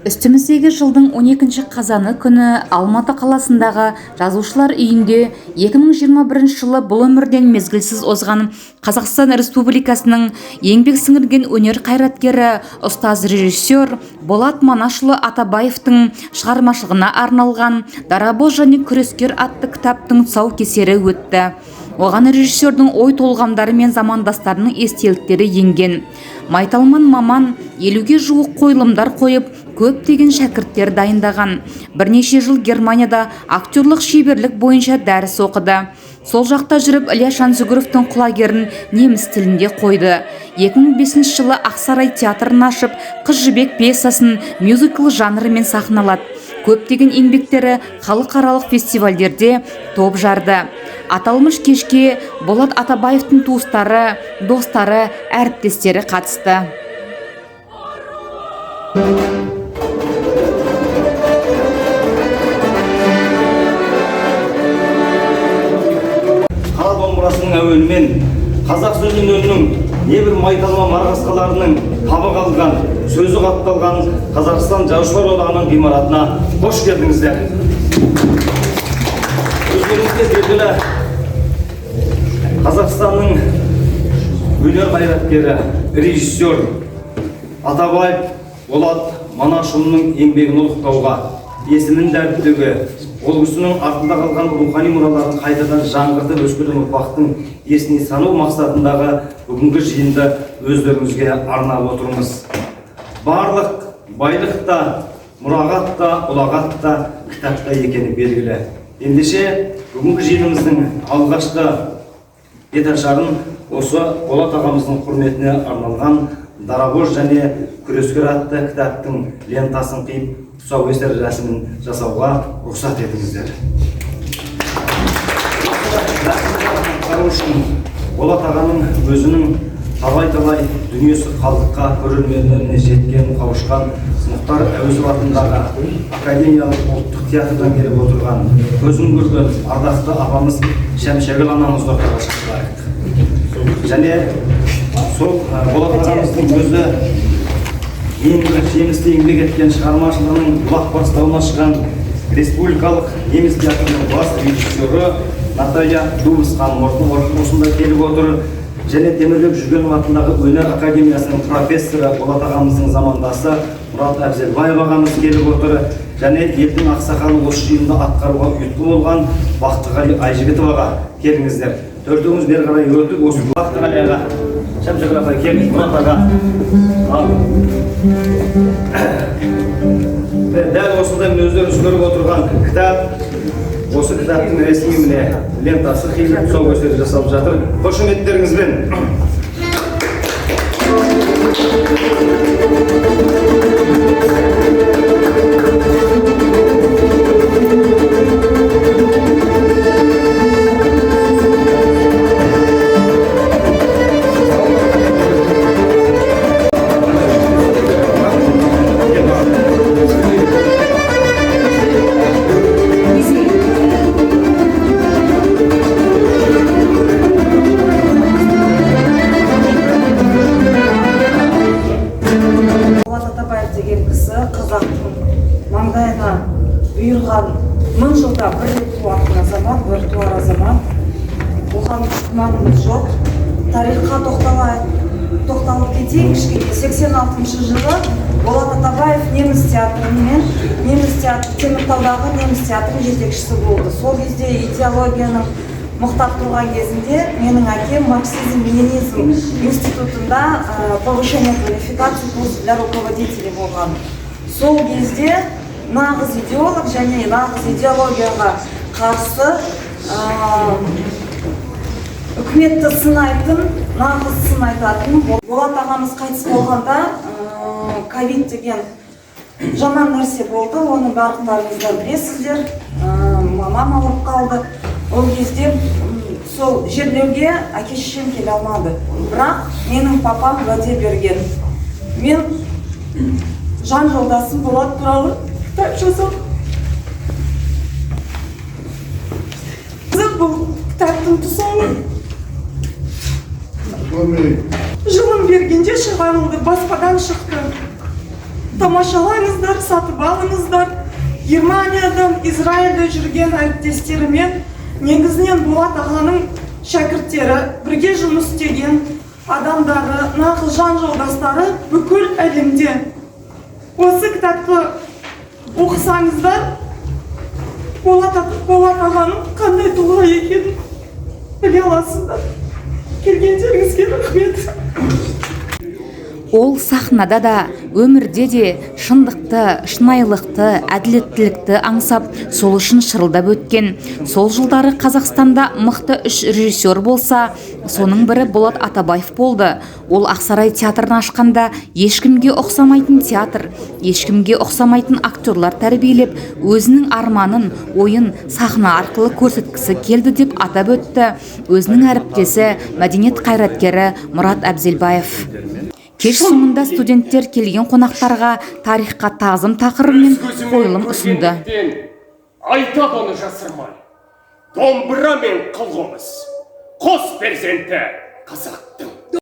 Үстіміздегі жылдың 12 қазаны күні Алматы қаласындағы жазушылар үйінде 2021 жылы бұл өмірден мезгілсіз озған Қазақстан Республикасының еңбек сіңірген өнер қайраткері, ұстаз режиссер Болат Манашұлы Атабаевтың шығармашылығына арналған «Дарабоз және күрескер» атты кітаптың тұсаукесері өтті. Оған режиссердің ой толғамдары мен замандастарының естеліктері енген. Майталман маман 50-ге жуық қойылымдар қойып, көптеген шәкірттер дайындаған. Бірнеше жыл Германияда актерлық шеберлік бойынша дәріс оқыды. Сол жақта жүріп Ілияс Жансүгіровтің құлагерін неміс тілінде қойды. 2005 жылы Ақсарай театрын ашып, Қыз жібек пьесасын мюзикл жанрымен сахналады. Көптеген еңбектері халықаралық фестивальдерде топ жарды. Аталмыш кешке Болат Атабаевтың туыстары, достары, әріптестері қатысты. Қара домбырасының әуенімен қазақ сөз өнерінің небір майталма марғасқаларының табы қалған, сөзі қатталған Қазақстан Жазушылар одағының ғимаратына қош келдіңіздер. Өздеріңізге белгілі Қазақстанның өнер қайраткері, режиссер Атабаев Болат Манашұлының еңбегін ұлықтауға, есімін дәріптеуге, ол кісінің артында қалған рухани мұраларын қайтадан жаңғыртып өскелең ұрпақтың есіне салу мақсатындағы бүгінгі жиынды өздеріңізге арнап отырмыз. Барлық байлық та, мұрағат та, ұлағат та, кітап та екені белгілі. Ендеше бүгінгі жиынымыздың алғашқы беташарын осы Болат ағамыздың құрметіне арналған «Дарабоз және күрескер» атты кітаптың лентасын қиып, тұсаукесер рәсімін жасауға рұқсат етіңіздер. Болат ағаның өзінің талай-талай дүниесі қалдыққа, көрермендеріне жеткен, қауышқан Мұхтар Әуезов атындағы Академиялық ұлттық театрдан келіп отырған, көзін көрген ардақты апамыз Шәмшәгіл анамызды ортаға шақырайық. Және сол Болат ағамыздың өзі ең жемісті еңбек еткен шығармашылығының бұлақ бастауына шыған республикалық неміс театрының бас режиссері Наталья Дубыс ханым осында келіп отыр. Және Темірбек Жүргенов атындағы өнер академиясының профессоры Болат ағамыздың замандасы Мұрат Әбзелбаев ағамыз келіп отыр. Және елдің ақсақалы осы жиында атқаруға ұйытқы болған Бақтығали Айжігітов аға, келіңіздер. Төртеуіміз бері қарай өтіп, осы Бақтығали аға, Шәмшәгіл аға келіңіз, Мұрат аға. Дәл осындай өздеріңіз көріп отырған кітап, осы кітаптың ресми лентасы қиылып тұсаукесер жасалып жатыр. Қошеметтеріңізбен. Маңдайына үйірған 1000 жылда бір рет туатын азамат, бір туар азамат. Оған күмәніміз жоқ. Тарихқа тоқталып кетейік кішкене. 86 жылы Болат Атабаев неміс театрымен, Теміртаудағы неміс театрының жетекшісі болды. Сол кезде идеологияның мұқтап тұрған кезінде менің әкем марксизм-ленинизм институтында повышение квалификации для руководителей болған. Сол кезде нағыз идеолог және нағыз идеологияға қарсы үкіметті сынайтын, нағыз сынайтатын. Болат ағамыз қайтыс болғанда ковид деген жаман нәрсе болды. Оны барлықтарыңыздар білесіздер. Мамам ауырып қалды. Ол кезде сол жерлеуге әке-шешем келе алмады. Бірақ менің папам уәде берген. Мен жан жолдасым Болат туралы кітап жазам. Бұл кітаптың тұсауы жылын бергенде шығарылды, баспадан шықты. тамашалаңыздар, сатып алыңыздар. Германиядан, Израильде жүрген әріптестерімен негізінен Болат ағаның шәкірттері, бірге жұмыс істеген адамдары, нағыз жан жолдастары бүкіл әлемде. Осы кітапты оқысаңыздар, Болат ағаның қандай тұлға екенін біле аласыздар. Келгендеріңізге рахмет. Ол сахнада да, өмірде де шындықты, шынайылықты, әділеттілікті аңсап, сол үшін шырылдап өткен. Сол жылдары Қазақстанда мықты үш режиссер болса, соның бірі Болат Атабаев болды. Ол Ақсарай театрын ашқанда ешкімге ұқсамайтын театр, ешкімге ұқсамайтын актерлар тәрбиелеп, өзінің арманын, ойын сахна арқылы көрсеткісі келді деп атап өтті өзінің әріптесі, мәдениет қайраткері Мұрат Әбзелбаев. Кеш соңында студенттер келген қонақтарға тарихқа тағзым тақырыбымен қойылым ұсынды. Айтады оны жасырмай. Домбыра мен қылғымыз. Қос перзенті қазақтың.